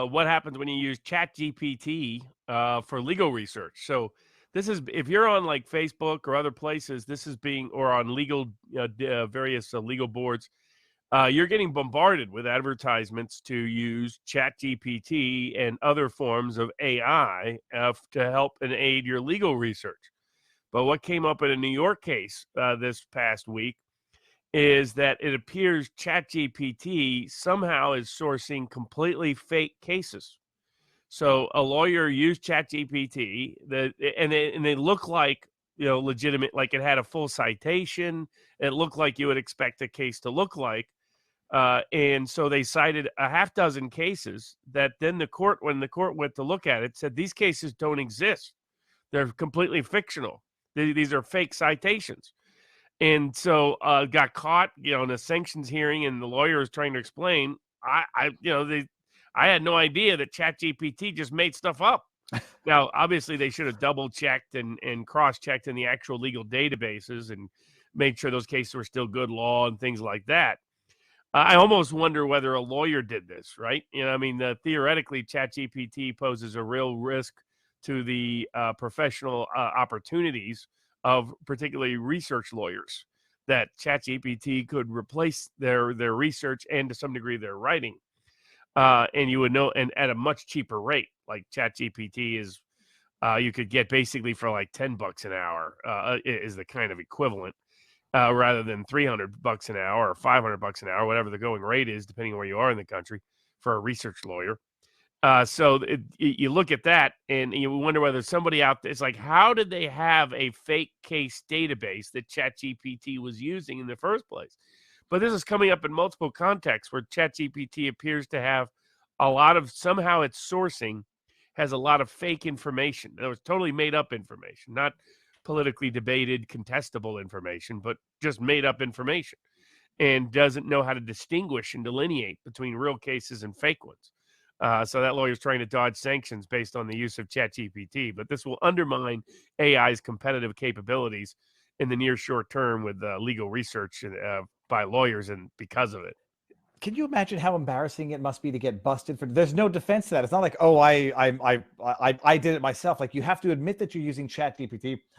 what happens when you use ChatGPT for legal research. So this is if you're on like Facebook or other places, this is being or on legal various legal boards, you're getting bombarded with advertisements to use ChatGPT and other forms of AI to help and aid your legal research. But what came up in a New York case this past week is that it appears ChatGPT somehow is sourcing completely fake cases. So a lawyer used ChatGPT and they look like legitimate, like it had a full citation. It looked like you would expect a case to look like, and so they cited a half dozen cases that then when the court went to look at it, said these cases don't exist. They're completely fictional. These are fake citations. And so got caught, in a sanctions hearing, and the lawyer was trying to explain. I had no idea that ChatGPT just made stuff up. Now, obviously, they should have double checked and cross checked in the actual legal databases and made sure those cases were still good law and things like that. I almost wonder whether a lawyer did this, right? Theoretically, ChatGPT poses a real risk to the professional opportunities of particularly research lawyers, that ChatGPT could replace their research and to some degree their writing. And you would know, and at a much cheaper rate, like ChatGPT is, you could get basically for like $10 an hour is the kind of equivalent, rather than $300 an hour or $500 an hour, whatever the going rate is, depending on where you are in the country for a research lawyer. So you look at that and you wonder whether somebody out there, it's like, how did they have a fake case database that ChatGPT was using in the first place? But this is coming up in multiple contexts where ChatGPT appears to have a lot of, somehow its sourcing has a lot of fake information. It was totally made up information, not politically debated, contestable information, but just made up information, and doesn't know how to distinguish and delineate between real cases and fake ones. So that lawyer's trying to dodge sanctions based on the use of ChatGPT, but this will undermine AI's competitive capabilities in the near short term with legal research by lawyers, and because of it. Can you imagine how embarrassing it must be to get busted for? There's no defense to that. It's not like, oh, I did it myself. Like, you have to admit that you're using ChatGPT.